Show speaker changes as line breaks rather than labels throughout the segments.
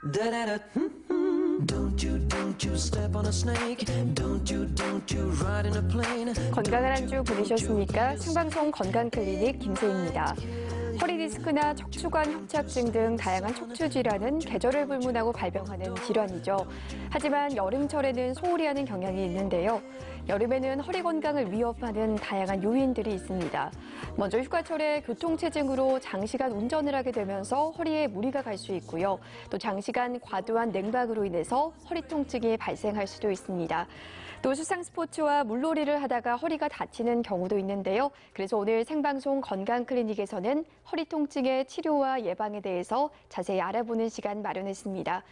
Don't you step on a snake. Don't you ride in a plane.
건강한 한 주 보내셨습니까? 생방송 건강클리닉 김소희입니다. 허리 디스크나 척추관 협착증 등 다양한 척추 질환은 계절을 불문하고 발병하는 질환이죠. 하지만 여름철에는 소홀히 하는 경향이 있는데요. 여름에는 허리 건강을 위협하는 다양한 요인들이 있습니다. 먼저 휴가철에 교통체증으로 장시간 운전을 하게 되면서 허리에 무리가 갈 수 있고요. 또 장시간 과도한 냉박으로 인해서 허리 통증이 발생할 수도 있습니다. 또 수상 스포츠와 물놀이를 하다가 허리가 다치는 경우도 있는데요. 그래서 오늘 생방송 건강클리닉에서는 허리 통증의 치료와 예방에 대해서 자세히 알아보는 시간 마련했습니다.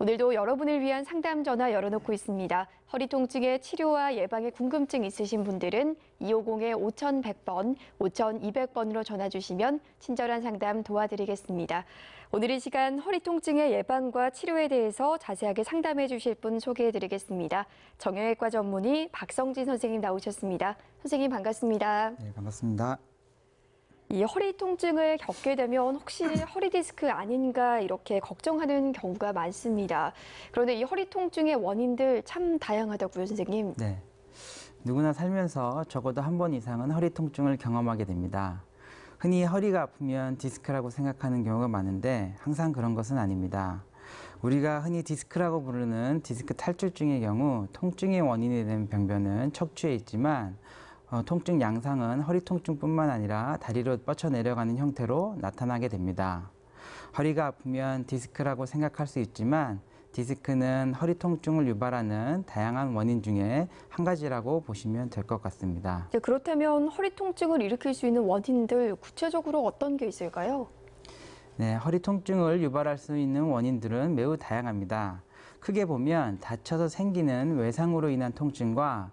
오늘도 여러분을 위한 상담 전화 열어놓고 있습니다. 허리 통증의 치료와 예방에 궁금증 있으신 분들은 250-5100번, 5200번으로 전화 주시면 친절한 상담 도와드리겠습니다. 오늘 이 시간 허리 통증의 예방과 치료에 대해서 자세하게 상담해 주실 분 소개해드리겠습니다. 정형외과 전문의 박성진 선생님 나오셨습니다. 선생님 반갑습니다.
네, 반갑습니다.
이 허리 통증을 겪게 되면 혹시 허리 디스크 아닌가 이렇게 걱정하는 경우가 많습니다. 그런데 이 허리 통증의 원인들 참 다양하다고요, 선생님?
네, 누구나 살면서 적어도 한 번 이상은 허리 통증을 경험하게 됩니다. 흔히 허리가 아프면 디스크라고 생각하는 경우가 많은데 항상 그런 것은 아닙니다. 우리가 흔히 디스크라고 부르는 디스크 탈출증의 경우 통증의 원인이 되는 병변은 척추에 있지만 통증 양상은 허리 통증뿐만 아니라 다리로 뻗쳐 내려가는 형태로 나타나게 됩니다. 허리가 아프면 디스크라고 생각할 수 있지만 디스크는 허리 통증을 유발하는 다양한 원인 중에 한 가지라고 보시면 될 것 같습니다.
네, 그렇다면 허리 통증을 일으킬 수 있는 원인들 구체적으로 어떤 게 있을까요?
네, 허리 통증을 유발할 수 있는 원인들은 매우 다양합니다. 크게 보면 다쳐서 생기는 외상으로 인한 통증과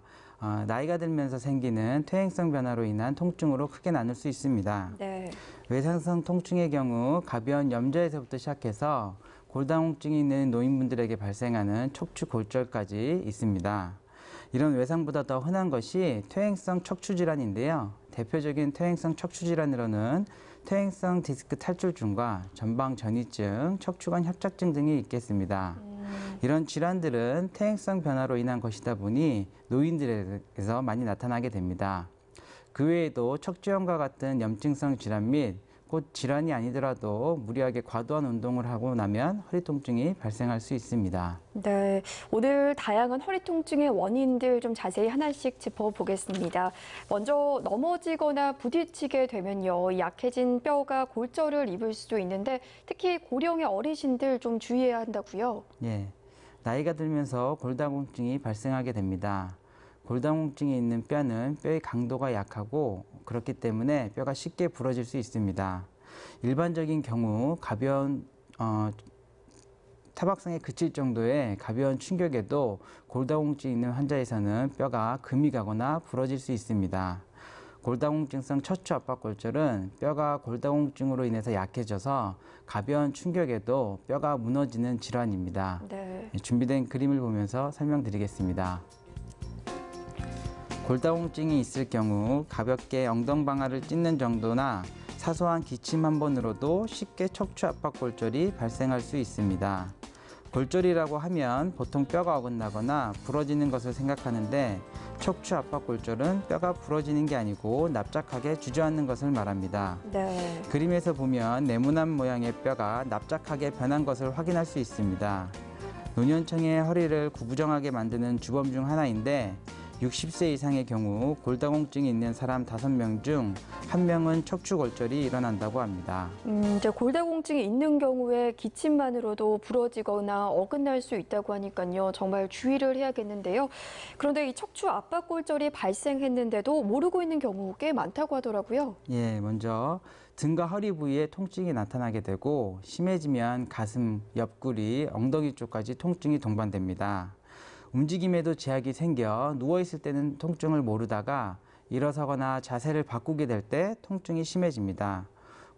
나이가 들면서 생기는 퇴행성 변화로 인한 통증으로 크게 나눌 수 있습니다.
네.
외상성 통증의 경우 가벼운 염좌에서부터 시작해서 골다공증이 있는 노인분들에게 발생하는 척추 골절까지 있습니다. 이런 외상보다 더 흔한 것이 퇴행성 척추 질환인데요. 대표적인 퇴행성 척추 질환으로는 퇴행성 디스크 탈출증과 전방 전이증, 척추관 협착증 등이 있겠습니다. 이런 질환들은 퇴행성 변화로 인한 것이다 보니 노인들에게서 많이 나타나게 됩니다. 그 외에도 척추염과 같은 염증성 질환 및 곧 질환이 아니더라도 무리하게 과도한 운동을 하고 나면 허리 통증이 발생할 수 있습니다.
네, 오늘 다양한 허리 통증의 원인들 좀 자세히 하나씩 짚어보겠습니다. 먼저 넘어지거나 부딪히게 되면요, 약해진 뼈가 골절을 입을 수도 있는데 특히 고령의 어르신들 좀 주의해야 한다고요?
예, 나이가 들면서 골다공증이 발생하게 됩니다. 골다공증이 있는 뼈는 뼈의 강도가 약하고 그렇기 때문에 뼈가 쉽게 부러질 수 있습니다. 일반적인 경우 가벼운 타박상에 그칠 정도의 가벼운 충격에도 골다공증이 있는 환자에서는 뼈가 금이 가거나 부러질 수 있습니다. 골다공증성 척추 압박골절은 뼈가 골다공증으로 인해서 약해져서 가벼운 충격에도 뼈가 무너지는 질환입니다.
네.
준비된 그림을 보면서 설명드리겠습니다. 골다공증이 있을 경우 가볍게 엉덩방아를 찢는 정도나 사소한 기침 한 번으로도 쉽게 척추 압박골절이 발생할 수 있습니다. 골절이라고 하면 보통 뼈가 어긋나거나 부러지는 것을 생각하는데 척추 압박골절은 뼈가 부러지는 게 아니고 납작하게 주저앉는 것을 말합니다.
네.
그림에서 보면 네모난 모양의 뼈가 납작하게 변한 것을 확인할 수 있습니다. 노년층의 허리를 구부정하게 만드는 주범 중 하나인데 60세 이상의 경우 골다공증이 있는 사람 5명 중 1명은 척추 골절이 일어난다고 합니다.
이제 골다공증이 있는 경우에 기침만으로도 부러지거나 어긋날 수 있다고 하니까요. 정말 주의를 해야겠는데요. 그런데 이 척추 압박골절이 발생했는데도 모르고 있는 경우 꽤 많다고 하더라고요.
예, 먼저 등과 허리 부위에 통증이 나타나게 되고 심해지면 가슴, 옆구리, 엉덩이 쪽까지 통증이 동반됩니다. 움직임에도 제약이 생겨 누워있을 때는 통증을 모르다가 일어서거나 자세를 바꾸게 될 때 통증이 심해집니다.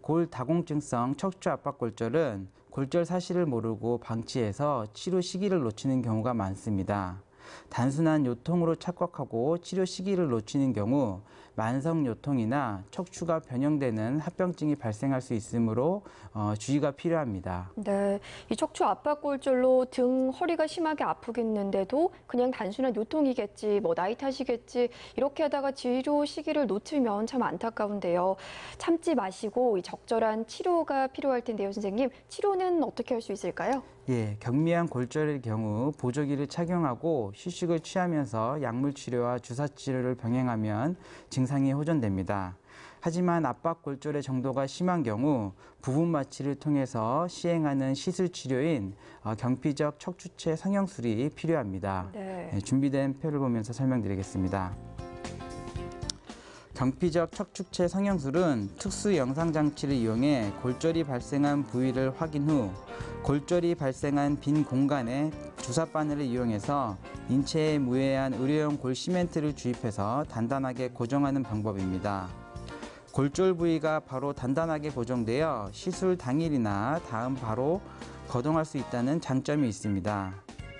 골다공증성 척추 압박골절은 골절 사실을 모르고 방치해서 치료 시기를 놓치는 경우가 많습니다. 단순한 요통으로 착각하고 치료 시기를 놓치는 경우 만성 요통이나 척추가 변형되는 합병증이 발생할 수 있으므로 주의가 필요합니다.
네, 이 척추 압박골절로 등, 허리가 심하게 아프겠는데도 그냥 단순한 요통이겠지, 뭐 나이 탓이겠지 이렇게 하다가 치료 시기를 놓치면 참 안타까운데요. 참지 마시고 이 적절한 치료가 필요할 텐데요, 선생님. 치료는 어떻게 할 수 있을까요?
예, 경미한 골절의 경우 보조기를 착용하고 휴식을 취하면서 약물 치료와 주사 치료를 병행하면 증상이 호전됩니다. 하지만 압박 골절의 정도가 심한 경우 부분 마취를 통해서 시행하는 시술 치료인 경피적 척추체 성형술이 필요합니다.
네.
준비된 표를 보면서 설명드리겠습니다. 경피적 척추체 성형술은 특수 영상 장치를 이용해 골절이 발생한 부위를 확인 후 골절이 발생한 빈 공간에 주사 바늘을 이용해서 인체에 무해한 의료용 골 시멘트를 주입해서 단단하게 고정하는 방법입니다. 골절 부위가 바로 단단하게 고정되어 시술 당일이나 다음 바로 거동할 수 있다는 장점이 있습니다.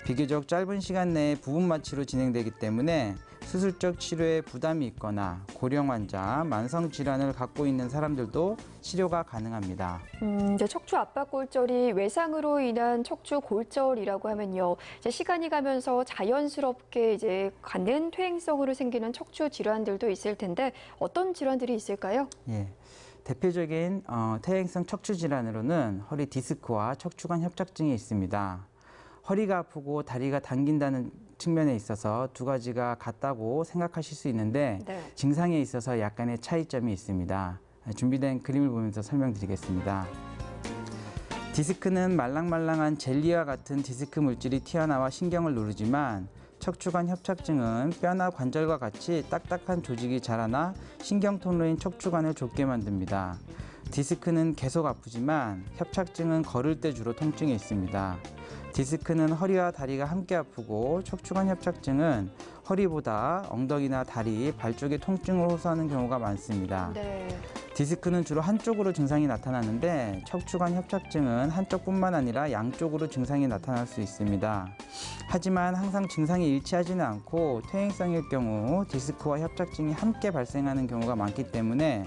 비교적 짧은 시간 내에 부분 마취로 진행되기 때문에 수술적 치료에 부담이 있거나 고령 환자, 만성 질환을 갖고 있는 사람들도 치료가 가능합니다.
이제 척추 압박골절이 외상으로 인한 척추 골절이라고 하면요. 이제 시간이 가면서 자연스럽게 이제 가는 퇴행성으로 생기는 척추 질환들도 있을 텐데 어떤 질환들이 있을까요?
예. 대표적인 퇴행성 척추 질환으로는 허리 디스크와 척추관 협착증이 있습니다. 허리가 아프고 다리가 당긴다는 측면에 있어서 두 가지가 같다고 생각하실 수 있는데
네.
증상에 있어서 약간의 차이점이 있습니다. 준비된 그림을 보면서 설명드리겠습니다. 디스크는 말랑말랑한 젤리와 같은 디스크 물질이 튀어나와 신경을 누르지만 척추관 협착증은 뼈나 관절과 같이 딱딱한 조직이 자라나 신경통로인 척추관을 좁게 만듭니다. 디스크는 계속 아프지만 협착증은 걸을 때 주로 통증이 있습니다. 디스크는 허리와 다리가 함께 아프고 척추관 협착증은 허리보다 엉덩이나 다리, 발 쪽에 통증을 호소하는 경우가 많습니다.
네.
디스크는 주로 한쪽으로 증상이 나타나는데 척추관 협착증은 한쪽뿐만 아니라 양쪽으로 증상이 나타날 수 있습니다. 하지만 항상 증상이 일치하지는 않고 퇴행성일 경우 디스크와 협착증이 함께 발생하는 경우가 많기 때문에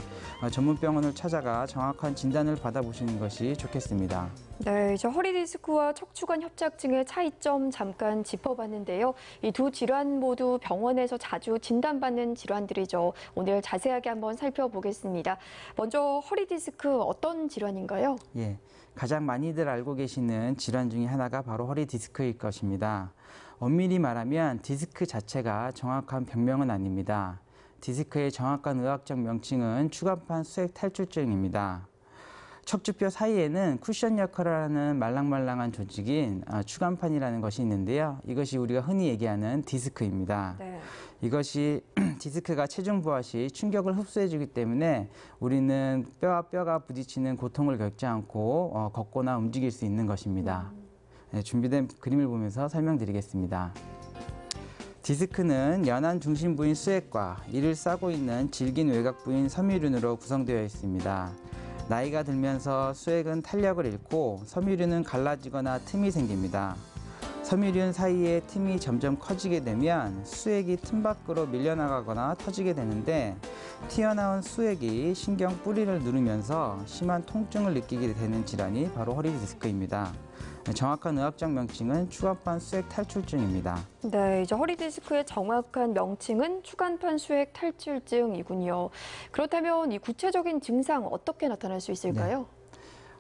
전문 병원을 찾아가 정확한 진단을 받아보시는 것이 좋겠습니다.
네, 이제 허리 디스크와 척추관 협착증의 차이점 잠깐 짚어봤는데요. 이 두 질환 모두 병원에서 자주 진단받는 질환들이죠. 오늘 자세하게 한번 살펴보겠습니다. 먼저 허리 디스크 어떤 질환인가요?
예, 가장 많이들 알고 계시는 질환 중에 하나가 바로 허리 디스크일 것입니다. 엄밀히 말하면 디스크 자체가 정확한 병명은 아닙니다. 디스크의 정확한 의학적 명칭은 추간판 수액 탈출증입니다. 척추뼈 사이에는 쿠션 역할을 하는 말랑말랑한 조직인 추간판이라는 것이 있는데요. 이것이 우리가 흔히 얘기하는 디스크입니다.
네.
이것이 디스크가 체중 부하 시 충격을 흡수해주기 때문에 우리는 뼈와 뼈가 부딪히는 고통을 겪지 않고 걷거나 움직일 수 있는 것입니다. 네, 준비된 그림을 보면서 설명드리겠습니다. 디스크는 연한 중심부인 수액과 이를 싸고 있는 질긴 외곽부인 섬유륜으로 구성되어 있습니다. 나이가 들면서 수액은 탄력을 잃고 섬유륜은 갈라지거나 틈이 생깁니다. 섬유륜 사이에 틈이 점점 커지게 되면 수액이 틈 밖으로 밀려나가거나 터지게 되는데 튀어나온 수액이 신경 뿌리를 누르면서 심한 통증을 느끼게 되는 질환이 바로 허리 디스크입니다. 정확한 의학적 명칭은 추간판 수액 탈출증입니다.
네, 이제 허리 디스크의 정확한 명칭은 추간판 수액 탈출증이군요. 그렇다면 이 구체적인 증상 어떻게 나타날 수 있을까요?
네.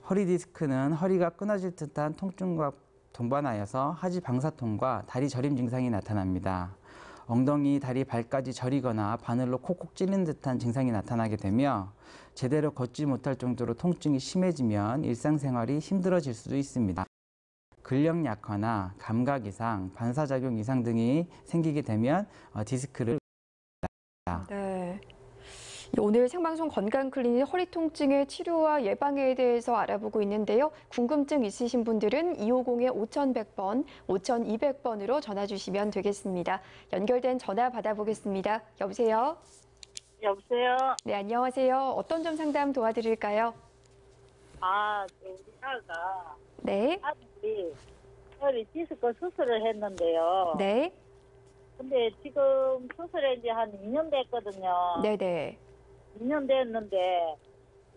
허리 디스크는 허리가 끊어질 듯한 통증과 동반하여서 하지 방사통과 다리 저림 증상이 나타납니다. 엉덩이, 다리, 발까지 저리거나 바늘로 콕콕 찔린 듯한 증상이 나타나게 되며 제대로 걷지 못할 정도로 통증이 심해지면 일상생활이 힘들어질 수도 있습니다. 근력 약화나 감각 이상, 반사작용 이상 등이 생기게 되면 디스크를
네. 오늘 생방송 건강클리닉 허리 통증의 치료와 예방에 대해서 알아보고 있는데요. 궁금증 있으신 분들은 250-5100번, 5200번으로 전화 주시면 되겠습니다. 연결된 전화 받아보겠습니다. 여보세요?
여보세요?
네, 안녕하세요. 어떤 점 상담 도와드릴까요?
우리 아가
네.
아들이 허리 디스크 수술을 했는데요.
네.
근데 지금 수술한 지 한 2년 됐거든요.
네네.
2년 됐는데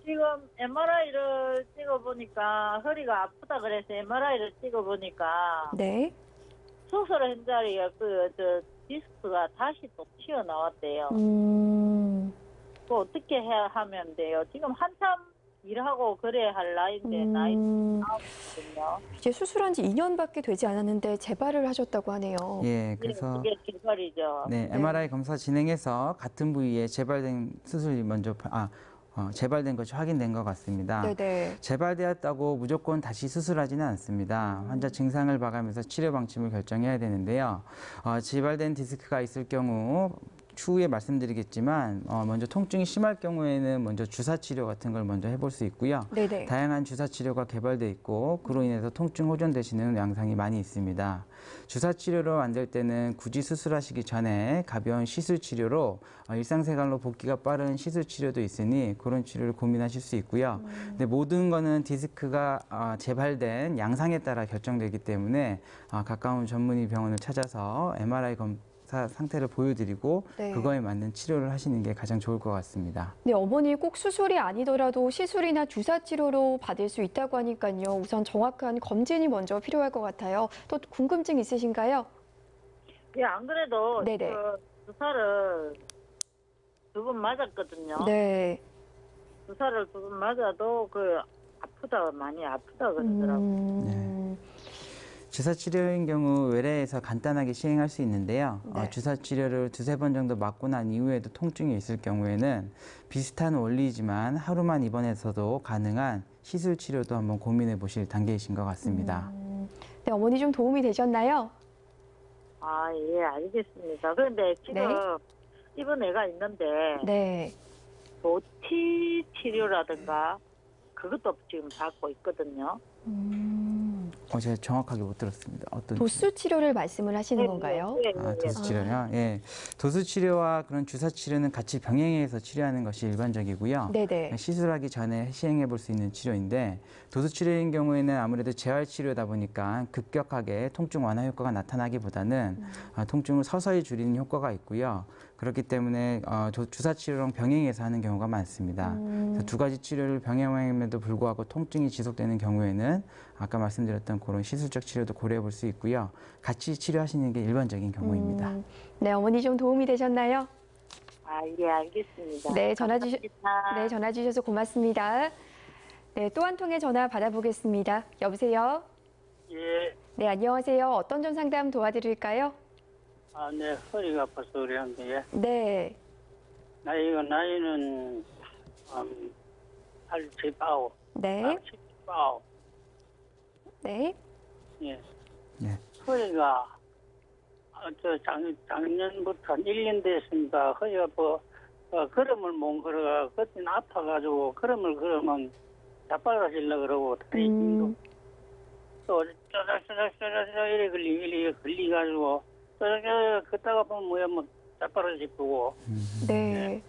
지금 MRI를 찍어보니까 허리가 아프다 그래서 MRI를 찍어보니까
네.
수술한 자리에 디스크가 다시 또 튀어나왔대요. 그 어떻게 해야 하면 돼요? 지금 한참 일하고 그래야 할 나이인데 나이 나거든요.
이제 수술한 지 2년밖에 되지 않았는데 재발을 하셨다고 하네요.
예, 그래서
이게 개발이죠.
네, MRI 검사 진행해서 같은 부위에 재발된 수술이 먼저 재발된 것이 확인된 것 같습니다.
네네.
재발되었다고 무조건 다시 수술하지는 않습니다. 환자 증상을 봐가면서 치료 방침을 결정해야 되는데요. 재발된 디스크가 있을 경우 추후에 말씀드리겠지만 먼저 통증이 심할 경우에는 먼저 주사 치료 같은 걸 먼저 해볼 수 있고요.
네네.
다양한 주사 치료가 개발돼 있고 그로 인해서 통증 호전되시는 양상이 많이 있습니다. 주사 치료로 안 될 때는 굳이 수술하시기 전에 가벼운 시술 치료로 일상생활로 복귀가 빠른 시술 치료도 있으니 그런 치료를 고민하실 수 있고요. 근데 모든 거는 디스크가 재발된 양상에 따라 결정되기 때문에 가까운 전문의 병원을 찾아서 MRI 검사 상태를 보여드리고
네.
그거에 맞는 치료를 하시는 게 가장 좋을 것 같습니다.
네, 어머니 꼭 수술이 아니더라도 시술이나 주사 치료로 받을 수 있다고 하니까요. 우선 정확한 검진이 먼저 필요할 것 같아요. 또 궁금증 있으신가요?
예, 안 그래도
네네.
주사를 2번 맞았거든요.
네.
주사를 2번 맞아도 많이 아프다 그러더라고요.
주사 치료인 경우 외래에서 간단하게 시행할 수 있는데요.
네.
주사 치료를 2-3번 정도 맞고 난 이후에도 통증이 있을 경우에는 비슷한 원리지만 하루만 입원해서도 가능한 시술 치료도 한번 고민해 보실 단계이신 것 같습니다.
네, 어머니 좀 도움이 되셨나요?
아, 예, 알겠습니다. 그런데 지금
네.
입은 애가 있는데
네.
도티 치료라든가 그것도 지금 받고 있거든요.
제가 정확하게 못 들었습니다. 어떤
도수 치료를 말씀을 하시는 건가요?
예,
도수 치료요? 예. 도수 치료와 그런 주사 치료는 같이 병행해서 치료하는 것이 일반적이고요.
네네.
시술하기 전에 시행해 볼 수 있는 치료인데 도수 치료인 경우에는 아무래도 재활 치료다 보니까 급격하게 통증 완화 효과가 나타나기보다는 통증을 서서히 줄이는 효과가 있고요. 그렇기 때문에 주사 치료랑 병행해서 하는 경우가 많습니다. 그래서 두 가지 치료를 병행함에도 불구하고 통증이 지속되는 경우에는 아까 말씀드렸던 그런 시술적 치료도 고려해 볼 수 있고요. 같이 치료하시는 게 일반적인 경우입니다.
네, 어머니 좀 도움이 되셨나요?
아, 예, 알겠습니다.
네,
감사합니다.
전화 주셔서 고맙습니다. 네, 또 한 통의 전화 받아보겠습니다. 여보세요?
예,
네, 안녕하세요. 어떤 전 상담 도와드릴까요?
네, 허리가 아파서 그랬는데, 예.
네,
나이는, 89,
네,
79,
네.
예.
예.
허리가, 작년부터 한 1년 됐으니까, 허리가 걸음을 못 걸어가, 그때는 아파가지고, 걸음을 걸으면 자빠라지려고 그러고, 다리 힘도. 또, 쪼작쪼작 이래 걸리가지고, 걷다가 보면 뭐야, 자빠라지고.
네.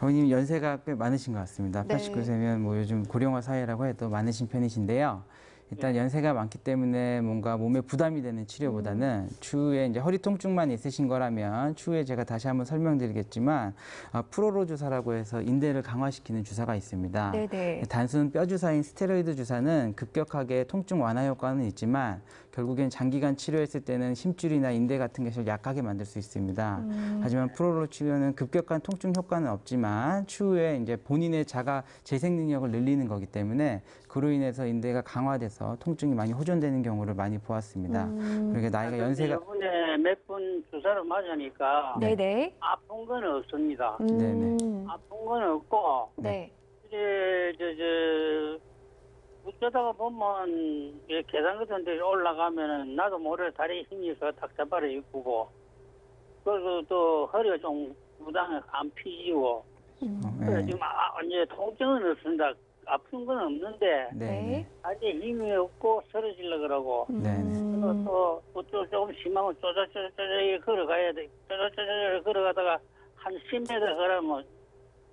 어머님 연세가 꽤 많으신 것 같습니다.
네.
89세면 뭐 요즘 고령화 사회라고 해도 많으신 편이신데요. 일단 연세가 많기 때문에 뭔가 몸에 부담이 되는 치료보다는 추후에 이제 허리 통증만 있으신 거라면 추후에 제가 다시 한번 설명드리겠지만 프로로 주사라고 해서 인대를 강화시키는 주사가 있습니다.
네네.
단순 뼈 주사인 스테로이드 주사는 급격하게 통증 완화 효과는 있지만 결국엔 장기간 치료했을 때는 힘줄이나 인대 같은 것을 약하게 만들 수 있습니다. 하지만 프로로 치료는 급격한 통증 효과는 없지만 추후에 이제 본인의 자가 재생 능력을 늘리는 거기 때문에 그로 인해서 인대가 강화돼서 통증이 많이 호전되는 경우를 많이 보았습니다. 그러니까 나이가 연세가
이번에 몇 번 주사를 맞으니까,
네네.
아픈 건 없습니다.
네네.
아픈 건 없고,
네.
이제 어쩌다가 보면 이 계단 같은 데 올라가면은 나도 모르게 다리에 힘이 있어 딱 잡아를 입고, 그래서 또 허리가 좀 부담이 안 피지고, 그래서 지금 이제 통증은 없습니다. 아픈 건 없는데
네.
다리에 힘이 없고 쓰러지려고 그러고,
네네.
또 조금 심하면 쪼잘쪼잘쪼잘 걸어가야 돼. 쪼잘쪼잘 걸어가다가 한 10m 걸으면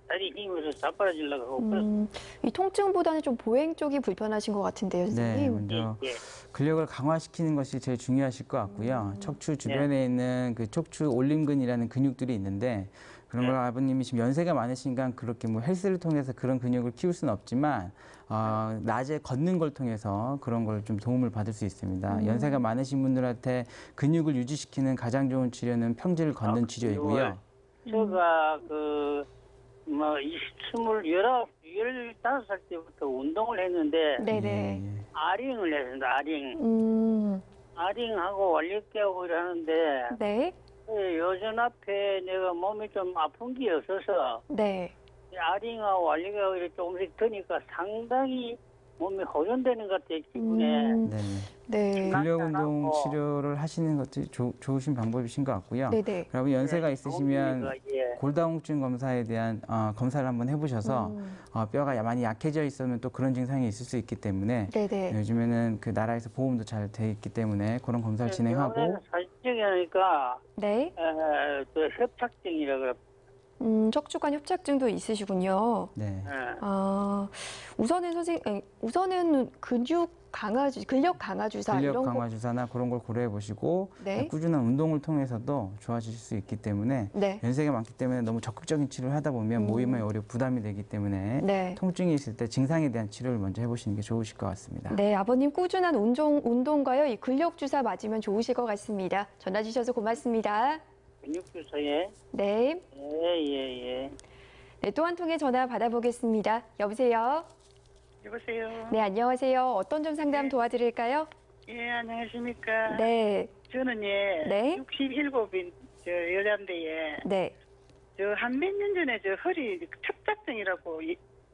다리 힘이 자빠져지려고 하고 그래서
이 통증보다는 좀 보행 쪽이 불편하신 것 같은데요,
네,
선생님.
먼저
예.
근력을 강화시키는 것이 제일 중요하실 것 같고요. 척추 주변에 있는 그 척추 올림근이라는 근육들이 있는데 그런 걸 아버님이 지금 연세가 많으시니까 그렇게 뭐 헬스를 통해서 그런 근육을 키울 수는 없지만 낮에 걷는 걸 통해서 그런 걸 좀 도움을 받을 수 있습니다. 연세가 많으신 분들한테 근육을 유지시키는 가장 좋은 치료는 평지를 걷는 치료이고요.
제가 뭐 15살 때부터 운동을 했는데
네네.
예, 예.
아링을 했습니다. 아링. 아링하고 완력기하고 이러는데
네.
요즘 앞에 내가 몸이 좀 아픈 게 없어서
네.
아링하고 완력기하고 이렇게 조금씩 드니까 상당히 몸이 호전되는 것 같아요. 기분에.
네.
네.
근력 운동
간단하고.
치료를 하시는 것도 좋으신 방법이신 것 같고요.
네네.
그리고 연세가
네,
있으시면
도움이 되니까, 예.
골다공증 검사에 대한 검사를 한번 해보셔서 뼈가 많이 약해져 있으면 또 그런 증상이 있을 수 있기 때문에
네네.
요즘에는 그 나라에서 보험도 잘 돼 있기 때문에 그런 검사를 진행하고
병원에서 사진 찍으니까
네.
협착증이라 그래.
척추관 협착증도 있으시군요.
네.
우선은 우선은 근력 강화 주사
근력
이런
강화 주사나 그런 걸 고려해 보시고
네.
꾸준한 운동을 통해서도 좋아질 수 있기 때문에
네.
연세가 많기 때문에 너무 적극적인 치료를 하다 보면 모임에 오히려 부담이 되기 때문에
네.
통증이 있을 때 증상에 대한 치료를 먼저 해보시는 게 좋으실 것 같습니다.
네, 아버님 꾸준한 운동과요, 이 근력 주사 맞으면 좋으실 것 같습니다. 전화 주셔서 고맙습니다.
근육주사에
네.
예.
네, 또 한 통의 전화 받아보겠습니다. 여보세요?
여보세요.
네, 안녕하세요. 어떤 점 상담 도와드릴까요?
예, 안녕하십니까.
네.
저는
네.
67인 여자인데
네.
한 몇 년 전에 허리 협착증이라고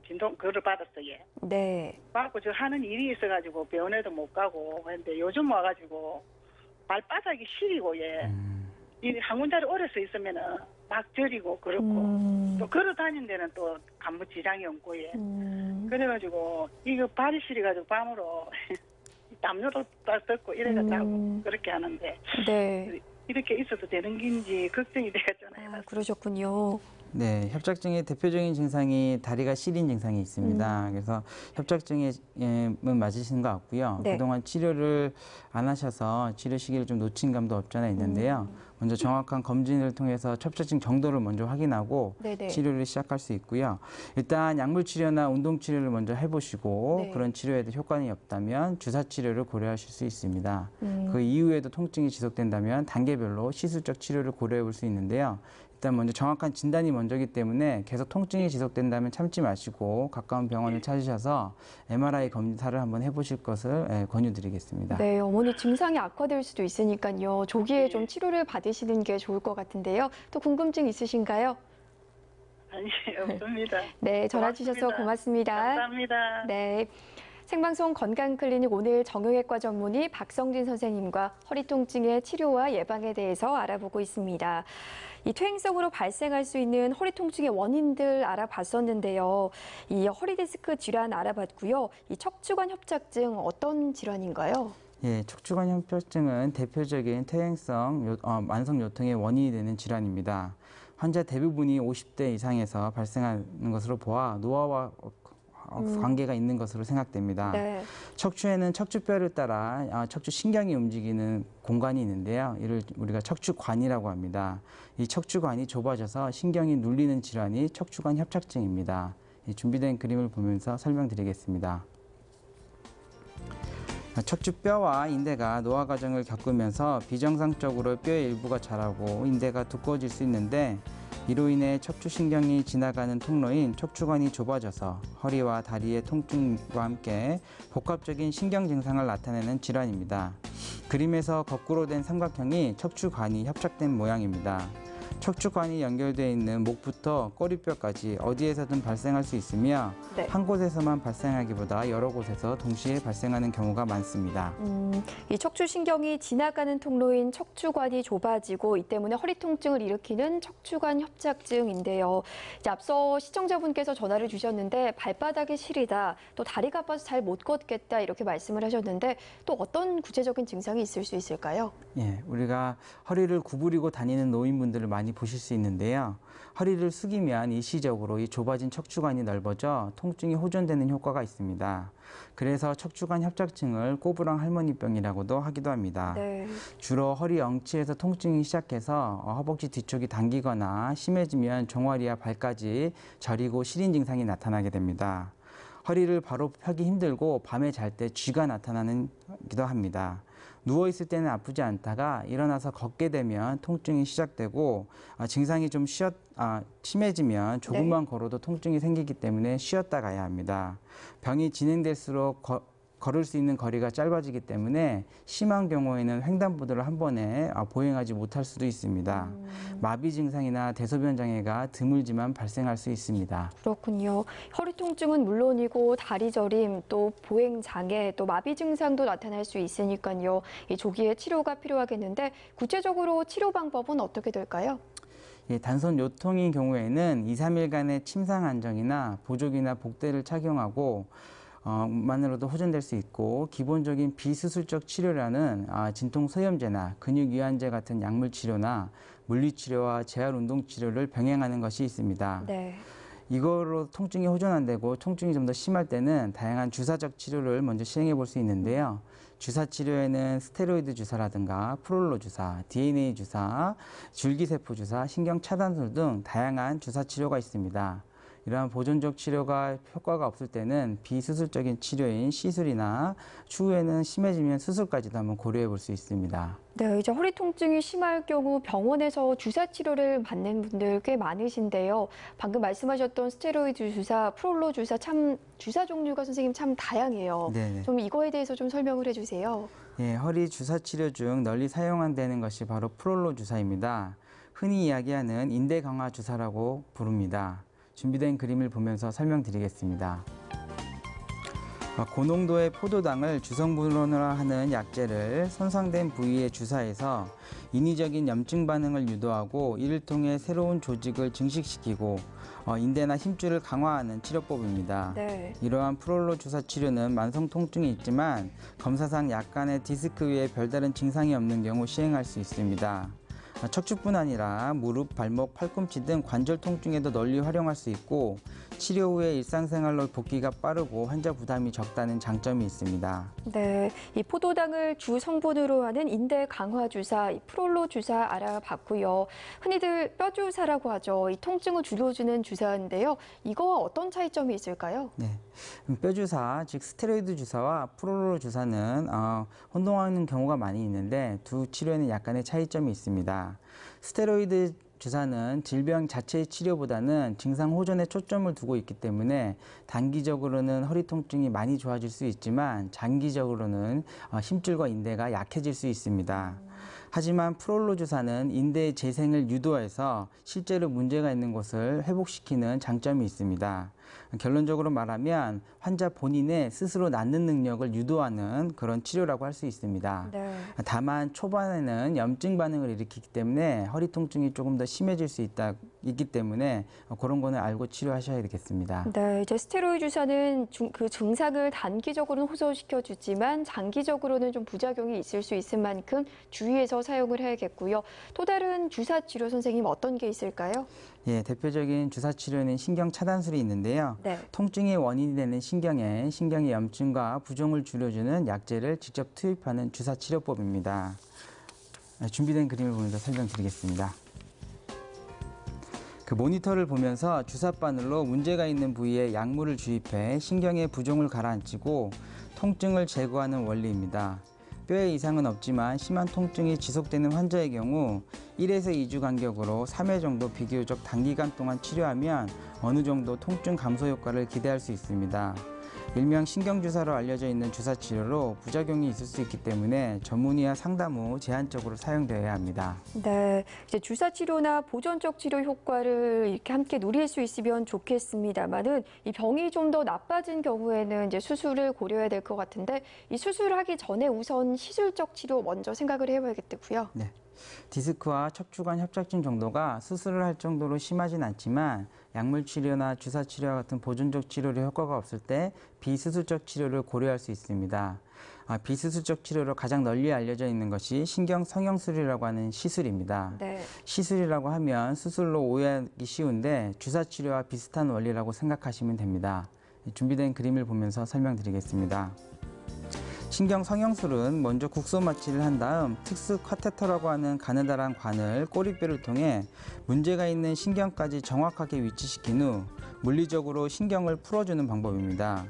진동 그걸 받았어요.
네.
받고 하는 일이 있어가지고 병원에도 못 가고 했는데 요즘 와가지고 발바닥이 시리고 이 한 군데를 오래 서 있으면은 막 저리고 그렇고 또 걸어 다니는 데는 또 아무 지장이 없고 그래가지고 이거 발이 시려가지고 밤으로 담요도 떴고 이래가지고 그렇게 하는데
네.
이렇게 있어도 되는 건지 걱정이 돼가 전화해봤어요.
그러셨군요.
네, 협착증의 대표적인 증상이 다리가 시린 증상이 있습니다. 그래서 협착증에 맞으시는 것 같고요.
네.
그동안 치료를 안 하셔서 치료 시기를 좀 놓친 감도 없잖아 있는데요. 먼저 정확한 검진을 통해서 협착증 정도를 먼저 확인하고
네네.
치료를 시작할 수 있고요. 일단 약물 치료나 운동 치료를 먼저 해보시고
네.
그런 치료에도 효과가 없다면 주사 치료를 고려하실 수 있습니다.
음.
그 이후에도 통증이 지속된다면 단계별로 시술적 치료를 고려해 볼 수 있는데요. 일단 먼저 정확한 진단이 먼저기 때문에 계속 통증이 지속된다면 참지 마시고 가까운 병원을 찾으셔서 MRI 검사를 한번 해보실 것을 권유드리겠습니다.
네, 어머니 증상이 악화될 수도 있으니까요. 조기에 좀 치료를 받으시는 게 좋을 것 같은데요. 또 궁금증 있으신가요?
아니 없습니다.
네, 전화 주셔서 고맙습니다.
감사합니다.
네. 생방송 건강클리닉 오늘 정형외과 전문의 박성진 선생님과 허리 통증의 치료와 예방에 대해서 알아보고 있습니다. 이 퇴행성으로 발생할 수 있는 허리 통증의 원인들 알아봤었는데요. 이 허리 디스크 질환 알아봤고요. 이 척추관 협착증 어떤 질환인가요?
예, 척추관 협착증은 대표적인 퇴행성 만성 요통의 원인이 되는 질환입니다. 환자 대부분이 50대 이상에서 발생하는 것으로 보아 노화와 관계가 있는 것으로 생각됩니다.
네.
척추에는 척추뼈를 따라 척추 신경이 움직이는 공간이 있는데요. 이를 우리가 척추관이라고 합니다. 이 척추관이 좁아져서 신경이 눌리는 질환이 척추관 협착증입니다. 준비된 그림을 보면서 설명드리겠습니다. 척추뼈와 인대가 노화 과정을 겪으면서 비정상적으로 뼈의 일부가 자라고 인대가 두꺼워질 수 있는데 이로 인해 척추신경이 지나가는 통로인 척추관이 좁아져서 허리와 다리의 통증과 함께 복합적인 신경 증상을 나타내는 질환입니다. 그림에서 거꾸로 된 삼각형이 척추관이 협착된 모양입니다. 척추관이 연결되어 있는 목부터 꼬리뼈까지 어디에서든 발생할 수 있으며
네.
한 곳에서만 발생하기보다 여러 곳에서 동시에 발생하는 경우가 많습니다.
이 척추신경이 지나가는 통로인 척추관이 좁아지고 이 때문에 허리 통증을 일으키는 척추관 협착증인데요. 이제 앞서 시청자분께서 전화를 주셨는데 발바닥이 시리다, 또 다리가 아파서 잘 못 걷겠다 이렇게 말씀을 하셨는데 또 어떤 구체적인 증상이 있을 수 있을까요?
예, 우리가 허리를 구부리고 다니는 노인분들을 많이 많이 보실 수 있는데요. 허리를 숙이면 일시적으로 이 좁아진 척추관이 넓어져 통증이 호전되는 효과가 있습니다. 그래서 척추관 협착증을 꼬부랑 할머니병이라고도 하기도 합니다.
네.
주로 허리 엉치에서 통증이 시작해서 허벅지 뒤쪽이 당기거나 심해지면 종아리와 발까지 저리고 시린 증상이 나타나게 됩니다. 허리를 바로 펴기 힘들고 밤에 잘 때 쥐가 나타나기도 합니다. 누워있을 때는 아프지 않다가 일어나서 걷게 되면 통증이 시작되고 증상이 좀 심해지면 조금만 걸어도 통증이 생기기 때문에 쉬었다 가야 합니다. 병이 진행될수록 걸을 수 있는 거리가 짧아지기 때문에 심한 경우에는 횡단보도를 한 번에 보행하지 못할 수도 있습니다. 마비 증상이나 대소변 장애가 드물지만 발생할 수 있습니다.
그렇군요. 허리 통증은 물론이고 다리 저림, 또 보행 장애, 또 마비 증상도 나타날 수 있으니까요. 이 조기에 치료가 필요하겠는데 구체적으로 치료 방법은 어떻게 될까요?
예, 단손 요통인 경우에는 2, 3일간의 침상 안정이나 보조기나 복대를 착용하고 만으로도 호전될 수 있고, 기본적인 비수술적 치료라는 진통 소염제나 근육 이완제 같은 약물 치료나 물리치료와 재활 운동 치료를 병행하는 것이 있습니다.
네.
이거로 통증이 호전 안 되고 통증이 좀 더 심할 때는 다양한 주사적 치료를 먼저 시행해 볼 수 있는데요. 주사 치료에는 스테로이드 주사라든가 프롤로 주사, DNA 주사, 줄기세포 주사, 신경 차단술 등 다양한 주사 치료가 있습니다. 이러한 보존적 치료가 효과가 없을 때는 비수술적인 치료인 시술이나 추후에는 심해지면 수술까지도 한번 고려해 볼 수 있습니다.
네, 이제 허리 통증이 심할 경우 병원에서 주사 치료를 받는 분들 꽤 많으신데요. 방금 말씀하셨던 스테로이드 주사, 프롤로 주사 참 주사 종류가 선생님 참 다양해요.
네네.
좀 이거에 대해서 좀 설명을 해주세요.
예, 허리 주사 치료 중 널리 사용되는 것이 바로 프롤로 주사입니다. 흔히 이야기하는 인대 강화 주사라고 부릅니다. 준비된 그림을 보면서 설명드리겠습니다. 고농도의 포도당을 주성분으로 하는 약재를 손상된 부위에 주사해서 인위적인 염증 반응을 유도하고 이를 통해 새로운 조직을 증식시키고 인대나 힘줄을 강화하는 치료법입니다.
네.
이러한 프롤로 주사 치료는 만성 통증이 있지만 검사상 약간의 디스크 외에 별다른 증상이 없는 경우 시행할 수 있습니다. 척추뿐 아니라 무릎, 발목, 팔꿈치 등 관절 통증에도 널리 활용할 수 있고, 치료 후에 일상생활로 복귀가 빠르고 환자 부담이 적다는 장점이 있습니다.
네, 이 포도당을 주 성분으로 하는 인대 강화 주사, 이 프롤로 주사 알아봤고요. 흔히들 뼈 주사라고 하죠. 이 통증을 줄여주는 주사인데요. 이거와 어떤 차이점이 있을까요?
네, 뼈 주사, 즉 스테로이드 주사와 프롤로 주사는 혼동하는 경우가 많이 있는데 두 치료에는 약간의 차이점이 있습니다. 스테로이드 주사는 질병 자체의 치료보다는 증상 호전에 초점을 두고 있기 때문에 단기적으로는 허리 통증이 많이 좋아질 수 있지만 장기적으로는 힘줄과 인대가 약해질 수 있습니다. 하지만 프롤로 주사는 인대의 재생을 유도해서 실제로 문제가 있는 곳을 회복시키는 장점이 있습니다. 결론적으로 말하면 환자 본인의 스스로 낫는 능력을 유도하는 그런 치료라고 할 수 있습니다.
네.
다만 초반에는 염증 반응을 일으키기 때문에 허리 통증이 조금 더 심해질 수 있기 때문에 그런 거는 알고 치료하셔야 되겠습니다.
네, 이제 스테로이드 주사는 그 증상을 단기적으로는 호소시켜주지만 장기적으로는 좀 부작용이 있을 수 있을 만큼 주의해서 사용을 해야겠고요. 또 다른 주사 치료 선생님 어떤 게 있을까요?
예, 대표적인 주사 치료에는 신경 차단술이 있는데요.
네.
통증의 원인이 되는 신경의 염증과 부종을 줄여주는 약재를 직접 투입하는 주사 치료법입니다. 준비된 그림을 보면서 설명드리겠습니다. 그 모니터를 보면서 주사바늘로 문제가 있는 부위에 약물을 주입해 신경의 부종을 가라앉히고 통증을 제거하는 원리입니다. 뼈에 이상은 없지만 심한 통증이 지속되는 환자의 경우 1에서 2주 간격으로 3회 정도 비교적 단기간 동안 치료하면 어느 정도 통증 감소 효과를 기대할 수 있습니다. 일명 신경주사로 알려져 있는 주사 치료로 부작용이 있을 수 있기 때문에 전문의와 상담 후 제한적으로 사용되어야 합니다.
네, 이제 주사 치료나 보존적 치료 효과를 이렇게 함께 누릴 수 있으면 좋겠습니다만은 이 병이 좀 더 나빠진 경우에는 이제 수술을 고려해야 될 것 같은데 이 수술하기 전에 우선 시술적 치료 먼저 생각을 해봐야겠고요.
네. 디스크와 척추관 협착증 정도가 수술을 할 정도로 심하진 않지만 약물 치료나 주사 치료와 같은 보존적 치료로 효과가 없을 때 비수술적 치료를 고려할 수 있습니다. 비수술적 치료로 가장 널리 알려져 있는 것이 신경 성형술이라고 하는 시술입니다.
네.
시술이라고 하면 수술로 오해하기 쉬운데 주사 치료와 비슷한 원리라고 생각하시면 됩니다. 준비된 그림을 보면서 설명드리겠습니다. 신경 성형술은 먼저 국소 마취를 한 다음 특수 카테터라고 하는 가느다란 관을 꼬리뼈를 통해 문제가 있는 신경까지 정확하게 위치시킨 후 물리적으로 신경을 풀어주는 방법입니다.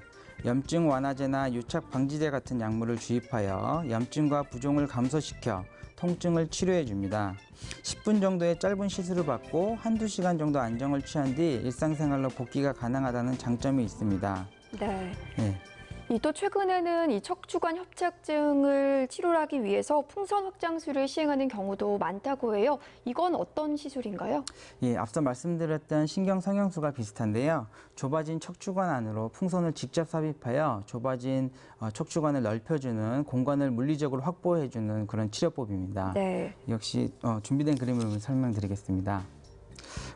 염증 완화제나 유착 방지제 같은 약물을 주입하여 염증과 부종을 감소시켜 통증을 치료해 줍니다. 10분 정도의 짧은 시술을 받고 한두 시간 정도 안정을 취한 뒤 일상생활로 복귀가 가능하다는 장점이 있습니다.
네.
네.
또 최근에는 이 척추관 협착증을 치료하기 위해서 풍선 확장술을 시행하는 경우도 많다고 해요. 이건 어떤 시술인가요?
예, 앞서 말씀드렸던 신경 성형술과 비슷한데요. 좁아진 척추관 안으로 풍선을 직접 삽입하여 좁아진 척추관을 넓혀주는 공간을 물리적으로 확보해주는 그런 치료법입니다.
네.
역시 준비된 그림으로 설명드리겠습니다.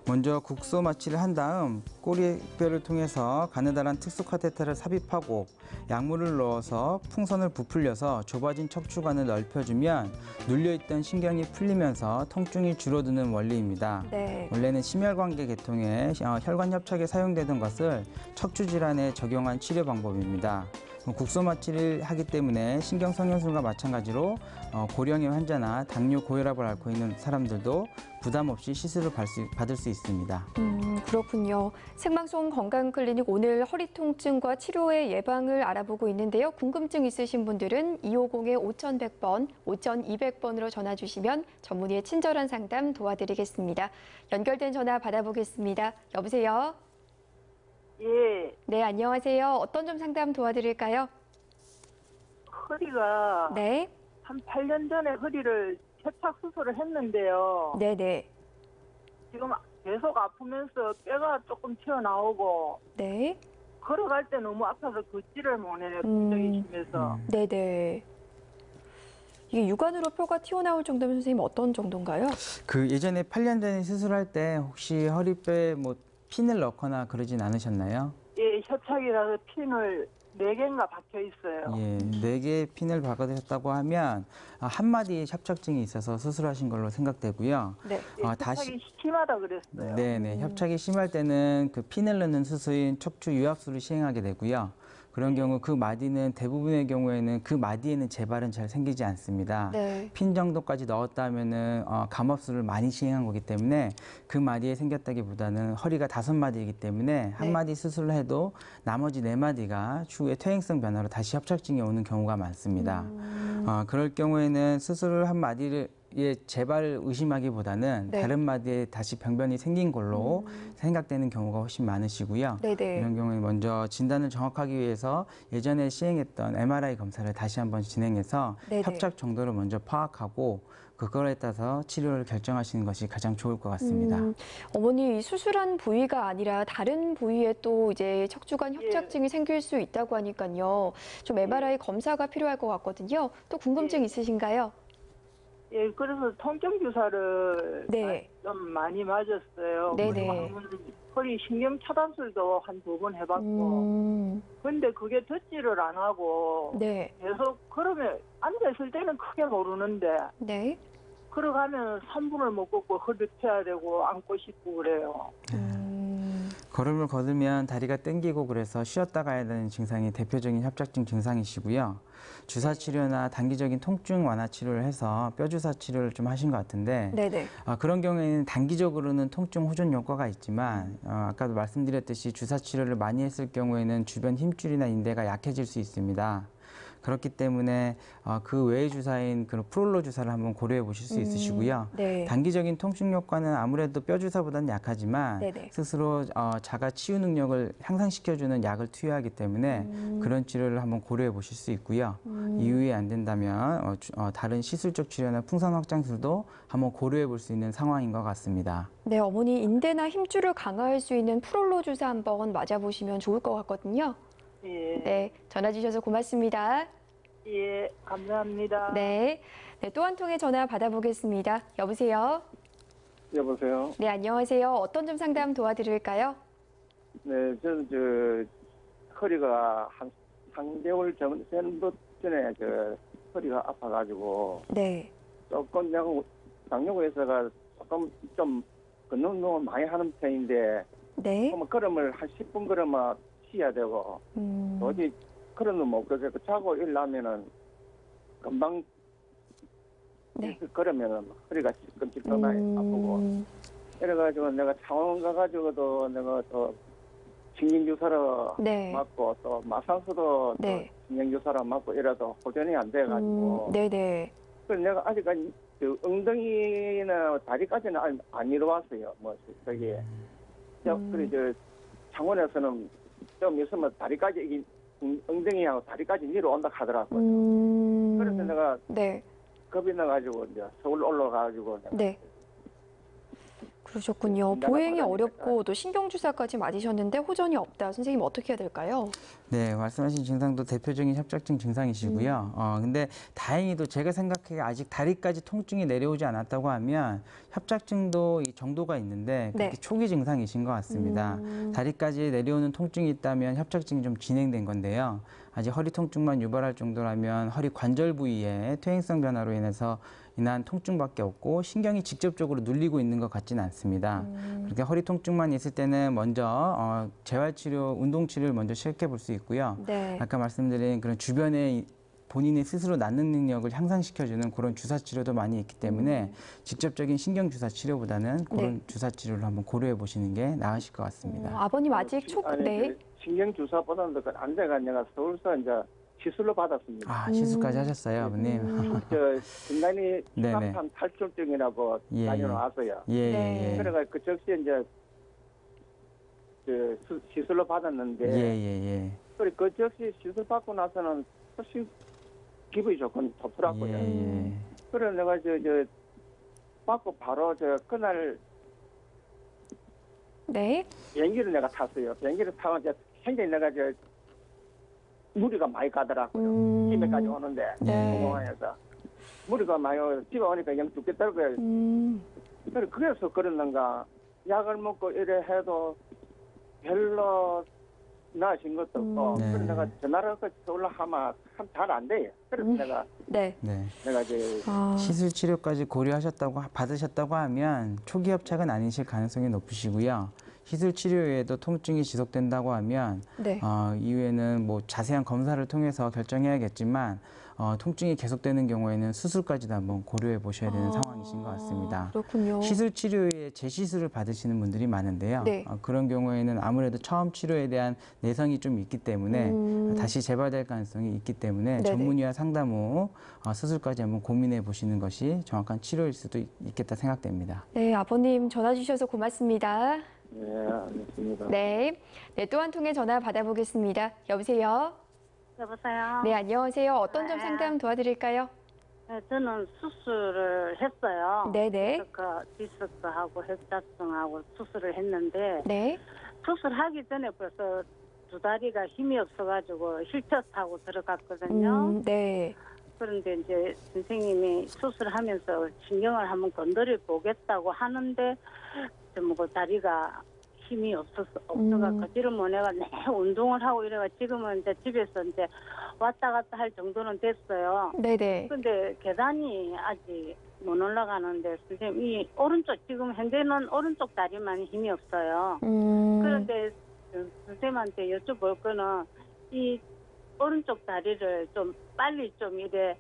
먼저 국소 마취를 한 다음 꼬리뼈를 통해서 가느다란 특수 카테터를 삽입하고 약물을 넣어서 풍선을 부풀려서 좁아진 척추관을 넓혀주면 눌려있던 신경이 풀리면서 통증이 줄어드는 원리입니다.
네.
원래는 심혈관계 계통에 혈관 협착에 사용되던 것을 척추 질환에 적용한 치료 방법입니다. 국소 마취를 하기 때문에 신경 성형술과 마찬가지로 고령의 환자나 당뇨, 고혈압을 앓고 있는 사람들도 부담 없이 시술을 받을 수 있습니다.
그렇군요. 생방송 건강클리닉 오늘 허리 통증과 치료의 예방을 알아보고 있는데요. 궁금증 있으신 분들은 250-5100번, 5200번으로 전화 주시면 전문의의 친절한 상담 도와드리겠습니다. 연결된 전화 받아보겠습니다. 여보세요?
예,
네, 안녕하세요. 어떤 점 상담 도와드릴까요?
허리가
네.
한 8년 전에 허리를 협착 수술을 했는데요.
네네.
지금 계속 아프면서 뼈가 조금 튀어나오고
네.
걸어갈 때 너무 아파서 걷지를 못해요. 굉장히 심해서.
네네. 이게 육안으로 뼈가 튀어나올 정도면 선생님 어떤 정도인가요?
그 예전에 8년 전에 수술할 때 혹시 허리뼈에 뭐 핀을 넣거나 그러진 않으셨나요?
예, 협착이라서 핀을 4개인가 박혀 있어요.
예, 4개의 핀을 박으셨다고 하면 한 마디의 협착증이 있어서 수술하신 걸로 생각되고요.
네.
예, 협착이 심하다 그랬어요.
네네, 협착이 심할 때는 그 핀을 넣는 수술인 척추 유압술을 시행하게 되고요. 그런 경우 그 마디는 대부분의 경우에는 그 마디에는 재발은 잘 생기지 않습니다.
네.
핀 정도까지 넣었다면은 감압술을 많이 시행한 거기 때문에 그 마디에 생겼다기보다는 허리가 5마디이기 때문에 한
네.
마디 수술을 해도 나머지 4마디가 추후에 퇴행성 변화로 다시 협착증이 오는 경우가 많습니다. 그럴 경우에는 수술을 한 마디를 재발을 의심하기보다는
네.
다른 마디에 다시 병변이 생긴 걸로 생각되는 경우가 훨씬 많으시고요.
네네.
이런 경우에 먼저 진단을 정확하기 위해서 예전에 시행했던 MRI 검사를 다시 한번 진행해서
네네.
협착 정도를 먼저 파악하고 그거에 따라서 치료를 결정하시는 것이 가장 좋을 것 같습니다.
어머니 수술한 부위가 아니라 다른 부위에 또 이제 척추관 협착증이 생길 수 있다고 하니까요. 좀 MRI 검사가 필요할 것 같거든요. 또 궁금증 있으신가요?
예, 그래서 통증 주사를
네.
좀 많이 맞았어요.
네네.
그리고 허리 신경 차단술도 한 2번 해봤고. 근데 그게 듣지를 안 하고
네.
계속 그러면 앉아있을 때는 크게 모르는데
네.
걸어가면 3분을 못 걷고 허리 펴야 되고 앉고 싶고 그래요.
걸음을 걸으면 다리가 땡기고 그래서 쉬었다 가야 되는 증상이 대표적인 협착증 증상이시고요. 주사 치료나 단기적인 통증 완화 치료를 해서 뼈 주사 치료를 좀 하신 것 같은데
네네.
그런 경우에는 단기적으로는 통증 호전 효과가 있지만 아까도 말씀드렸듯이 주사 치료를 많이 했을 경우에는 주변 힘줄이나 인대가 약해질 수 있습니다. 그렇기 때문에 그 외의 주사인 그런 프롤로 주사를 한번 고려해 보실 수 있으시고요.
네.
단기적인 통증 효과는 아무래도 뼈 주사보다는 약하지만
네네.
스스로 자가 치유 능력을 향상시켜주는 약을 투여하기 때문에 그런 치료를 한번 고려해 보실 수 있고요. 이후에 안 된다면 다른 시술적 치료나 풍선 확장술도 한번 고려해 볼 수 있는 상황인 것 같습니다.
네, 어머니 인대나 힘줄을 강화할 수 있는 프롤로 주사 한번 맞아보시면 좋을 것 같거든요.
예.
네, 전화 주셔서 고맙습니다.
예, 감사합니다.
네, 또 한 통의 전화 받아보겠습니다. 여보세요?
여보세요.
네, 안녕하세요. 어떤 점 상담 도와드릴까요?
네, 저는 허리가 한 3개월 전에 허리가 아파가지고
네.
조금 내가 당뇨에서가 조금 좀 걷는 운동을 많이 하는 편인데
네.
그러면 걸음을 한 10분 걸으면 쉬어야 되고 도저히 걸음도 못 걷고 자고 일어나면은 금방
네.
걸으면은 허리가 찔끔찔끔 많이 아프고 이래가지고 내가 창원 가가지고도 내가 또 신경주사를
네.
맞고 또 마산수도
네.
또 신경주사를 맞고 이래도 호전이 안 돼가지고
네네.
그래서 내가 아직까지 엉덩이나 다리까지는 안 이루었어요. 뭐 저기 그래 창원에서는 좀 있으면 다리까지 엉덩이하고 다리까지 내려온다 하더라고요. 그래서 내가
네.
겁이 나가지고 이제 서울 올라가가지고
네. 그러셨군요. 보행이 어렵고 또 신경주사까지 맞으셨는데 호전이 없다. 선생님 어떻게 해야 될까요?
네, 말씀하신 증상도 대표적인 협착증 증상이시고요. 근데 다행히도 제가 생각하기에 아직 다리까지 통증이 내려오지 않았다고 하면 협착증도 이 정도가 있는데 그렇게
네.
초기 증상이신 것 같습니다. 다리까지 내려오는 통증이 있다면 협착증이 좀 진행된 건데요. 아직 허리 통증만 유발할 정도라면 허리 관절 부위에 퇴행성 변화로 인한 통증밖에 없고 신경이 직접적으로 눌리고 있는 것 같지는 않습니다. 그렇게 허리 통증만 있을 때는 먼저 재활치료, 운동치료를 먼저 시작해 볼 수 있고요.
네.
아까 말씀드린 그런 주변에 본인이 스스로 낫는 능력을 향상시켜주는 그런 주사 치료도 많이 있기 때문에 직접적인 신경 주사 치료보다는 그런 주사 치료를 한번 고려해 보시는 게 나으실 것 같습니다.
아버님 아직 네.
신경주사보다는 안 돼가 내가 서울서 이제 시술로 받았습니다.
아, 시술까지 하셨어요, 아버님?
중간에
네네.
수납판 탈출증이라고
예,
다녀왔어요.
예,
네.
예.
그래가 그 즉시 이제 시술로 받았는데
예.
그래 그 즉시 시술 받고 나서는 훨씬 기분이 좋더라고요.
예.
그래 내가 저 받고 바로 그날
네.
비행기를 내가 탔어요. 비행기를 타고 이제 굉장히 내가 무리가 많이 가더라고요. 집에까지 오는데
네.
공항에서 무리가 많이 오고 집에 오니까 영 죽겠더라고요. 그래서 그랬는가 약을 먹고 이래 해도 별로 나아진 것도 없고 그래서 내가 전화를 서울로 하면 참 잘 안 돼요. 그래서 내가 내가
시술 치료까지 고려하셨다고 받으셨다고 하면 초기 협착은 아니실 가능성이 높으시고요. 시술 치료 외에도 통증이 지속된다고 하면
네.
이후에는 뭐 자세한 검사를 통해서 결정해야겠지만 통증이 계속되는 경우에는 수술까지도 한번 고려해 보셔야 되는 상황이신 것 같습니다.
그렇군요.
시술 치료에 재시술을 받으시는 분들이 많은데요.
네.
그런 경우에는 아무래도 처음 치료에 대한 내성이 좀 있기 때문에 다시 재발될 가능성이 있기 때문에 전문의와 상담 후 수술까지 한번 고민해 보시는 것이 정확한 치료일 수도 있겠다 생각됩니다.
네, 아버님 전화 주셔서 고맙습니다.
네, 알겠습니다.
네. 네, 또 한 통의 전화 받아보겠습니다. 여보세요?
여보세요?
네, 안녕하세요. 어떤 점 상담 도와드릴까요?
네, 저는 수술을 했어요.
네네.
디스크하고 협착증하고 수술을 했는데
네.
수술하기 전에 벌써 두 다리가 힘이 없어가지고 휠체어 타고 들어갔거든요.
네.
그런데 이제 선생님이 수술하면서 신경을 한번 건드려 보겠다고 하는데 그 다리가 힘이 없어가 거지를 못해가 내 운동을 하고 이래가 지금은 이제 집에서 이제 왔다 갔다 할 정도는 됐어요.
네네.
근데 계단이 아직 못 올라가는데 선생님 이 오른쪽 지금 현재는 오른쪽 다리만 힘이 없어요. 그런데 선생님한테 여쭤볼 거는 이 오른쪽 다리를 좀 빨리 좀 이래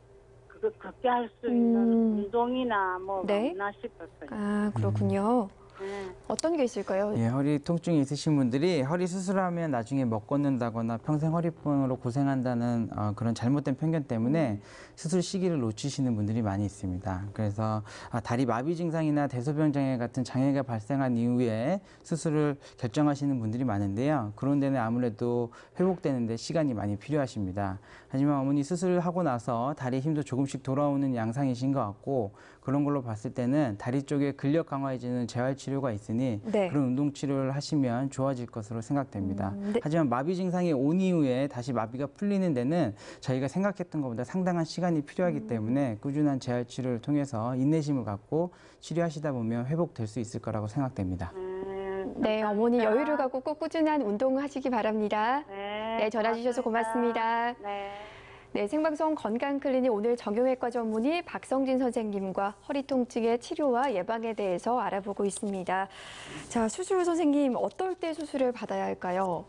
걷게 할 수 있는 운동이나 뭐가 없나 싶었어요.
아, 그렇군요. 어떤 게 있을까요?
예, 허리 통증이 있으신 분들이 허리 수술하면 나중에 못 걷는다거나 평생 허리병으로 고생한다는 그런 잘못된 편견 때문에 수술 시기를 놓치시는 분들이 많이 있습니다. 그래서 다리 마비 증상이나 대소변 장애 같은 장애가 발생한 이후에 수술을 결정하시는 분들이 많은데요. 그런 데는 아무래도 회복되는데 시간이 많이 필요하십니다. 하지만 어머니 수술을 하고 나서 다리 힘도 조금씩 돌아오는 양상이신 것 같고 그런 걸로 봤을 때는 다리 쪽에 근력 강화해주는 재활치료가 있으니 그런 운동 치료를 하시면 좋아질 것으로 생각됩니다. 하지만 마비 증상이 온 이후에 다시 마비가 풀리는 데는 저희가 생각했던 것보다 상당한 시간이 필요하기 때문에 꾸준한 재활치료를 통해서 인내심을 갖고 치료하시다 보면 회복될 수 있을 거라고 생각됩니다.
네, 어머니 여유를 갖고 꼭 꾸준한 운동을 하시기 바랍니다.
네,
네, 전화 주셔서 고맙습니다.
네.
네, 생방송 건강클리닉 오늘 정형외과 전문의 박성진 선생님과 허리 통증의 치료와 예방에 대해서 알아보고 있습니다. 자, 수술 선생님, 어떨 때 수술을 받아야 할까요?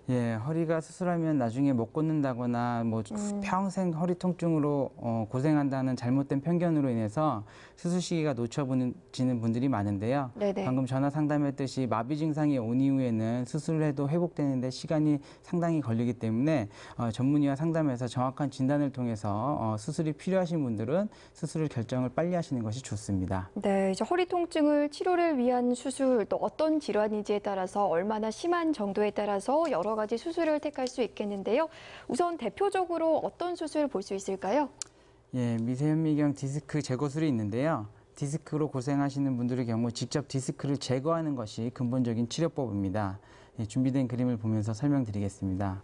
예, 허리가 수술하면 나중에 못 걷는다거나 뭐 평생 허리 통증으로 고생한다는 잘못된 편견으로 인해서 수술 시기가 놓쳐지는 분들이 많은데요.
네네.
방금 전화 상담했듯이 마비 증상이 온 이후에는 수술을 해도 회복되는데 시간이 상당히 걸리기 때문에 전문의와 상담해서 정확한 진단을 통해서 수술이 필요하신 분들은 수술을 결정을 빨리 하시는 것이 좋습니다.
네, 이제 허리 통증을 치료를 위한 수술, 또 어떤 질환인지에 따라서 얼마나 심한 정도에 따라서 여러 가지 수술을 택할 수 있겠는데요. 우선 대표적으로 어떤 수술 볼 수 있을까요?
예, 미세현미경 디스크 제거술이 있는데요. 디스크로 고생하시는 분들의 경우 직접 디스크를 제거하는 것이 근본적인 치료법입니다. 예, 준비된 그림을 보면서 설명드리겠습니다.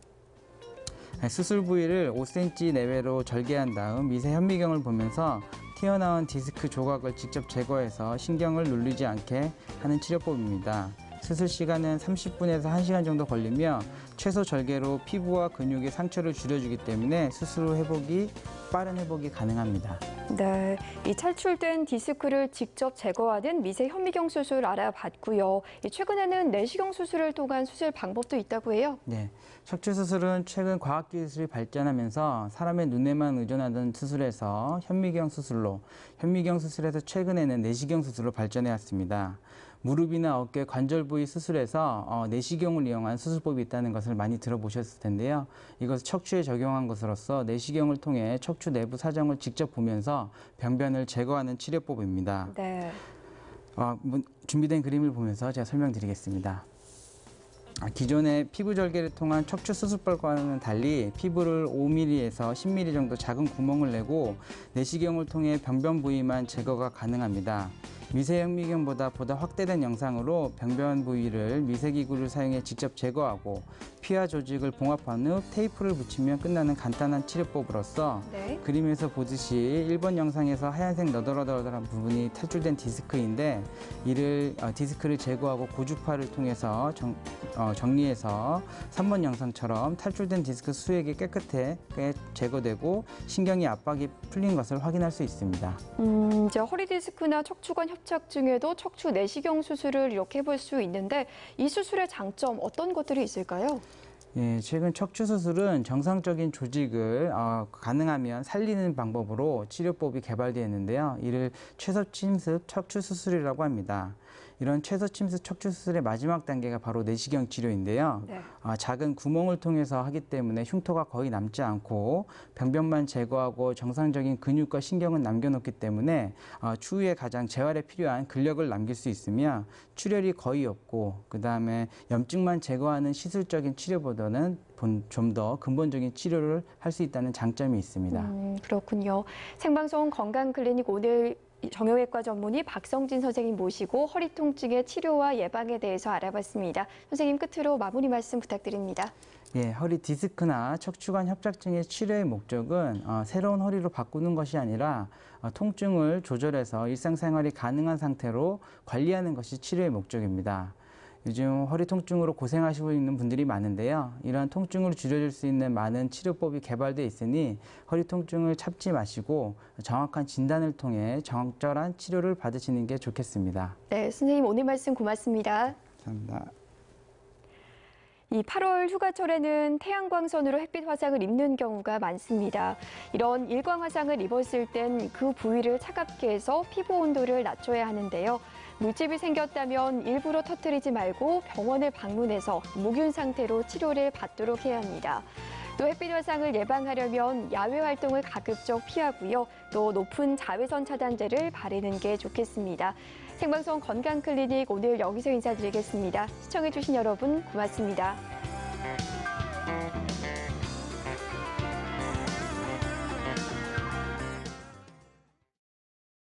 수술 부위를 5cm 내외로 절개한 다음 미세현미경을 보면서 튀어나온 디스크 조각을 직접 제거해서 신경을 눌리지 않게 하는 치료법입니다. 수술 시간은 30분에서 1시간 정도 걸리며 최소 절개로 피부와 근육의 상처를 줄여주기 때문에 수술 후 빠른 회복이 가능합니다.
네, 이 탈출된 디스크를 직접 제거하는 미세 현미경 수술 알아봤고요. 최근에는 내시경 수술을 통한 수술 방법도 있다고 해요.
네, 척추 수술은 최근 과학기술이 발전하면서 사람의 눈에만 의존하던 수술에서 현미경 수술에서 최근에는 내시경 수술로 발전해 왔습니다. 무릎이나 어깨 관절 부위 수술에서 내시경을 이용한 수술법이 있다는 것을 많이 들어보셨을 텐데요. 이것을 척추에 적용한 것으로서 내시경을 통해 척추 내부 사정을 직접 보면서 병변을 제거하는 치료법입니다.
네.
준비된 그림을 보면서 제가 설명드리겠습니다. 기존의 피부 절개를 통한 척추 수술법과는 달리 피부를 5mm에서 10mm 정도 작은 구멍을 내고 내시경을 통해 병변 부위만 제거가 가능합니다. 미세현미경보다 보다 확대된 영상으로 병변 부위를 미세기구를 사용해 직접 제거하고 피하 조직을 봉합한 후 테이프를 붙이면 끝나는 간단한 치료법으로서
네.
그림에서 보듯이 1번 영상에서 하얀색 너덜너덜한 부분이 탈출된 디스크인데 이를 디스크를 제거하고 고주파를 통해서 정리해서 3번 영상처럼 탈출된 디스크 수액이 깨끗하게 제거되고 신경의 압박이 풀린 것을 확인할 수 있습니다.
이제 허리 디스크나 척추관 협착증에도 척추 내시경 수술을 이렇게 해볼 수 있는데 이 수술의 장점 어떤 것들이 있을까요?
예, 최근 척추 수술은 정상적인 조직을 가능하면 살리는 방법으로 치료법이 개발되었는데요. 이를 최소침습 척추 수술이라고 합니다. 이런 최소침습 척추 수술의 마지막 단계가 바로 내시경 치료인데요.
네.
작은 구멍을 통해서 하기 때문에 흉터가 거의 남지 않고 병변만 제거하고 정상적인 근육과 신경은 남겨놓기 때문에 추후에 가장 재활에 필요한 근력을 남길 수 있으며 출혈이 거의 없고 그다음에 염증만 제거하는 시술적인 치료보다는 좀 더 근본적인 치료를 할 수 있다는 장점이 있습니다.
그렇군요. 생방송 건강클리닉 오늘 정형외과 전문의 박성진 선생님 모시고 허리 통증의 치료와 예방에 대해서 알아봤습니다. 선생님 끝으로 마무리 말씀 부탁드립니다.
예, 허리 디스크나 척추관 협착증의 치료의 목적은 새로운 허리로 바꾸는 것이 아니라 통증을 조절해서 일상생활이 가능한 상태로 관리하는 것이 치료의 목적입니다. 요즘 허리 통증으로 고생하시고 있는 분들이 많은데요. 이러한 통증을 줄여줄 수 있는 많은 치료법이 개발되어 있으니 허리 통증을 참지 마시고 정확한 진단을 통해 적절한 치료를 받으시는 게 좋겠습니다.
네, 선생님 오늘 말씀 고맙습니다.
감사합니다.
이 8월 휴가철에는 태양광선으로 햇빛 화상을 입는 경우가 많습니다. 이런 일광 화상을 입었을 땐 그 부위를 차갑게 해서 피부 온도를 낮춰야 하는데요. 물집이 생겼다면 일부러 터뜨리지 말고 병원을 방문해서 무균 상태로 치료를 받도록 해야 합니다. 또 햇빛 화상을 예방하려면 야외 활동을 가급적 피하고요. 또 높은 자외선 차단제를 바르는 게 좋겠습니다. 생방송 건강클리닉 오늘 여기서 인사드리겠습니다. 시청해주신 여러분 고맙습니다.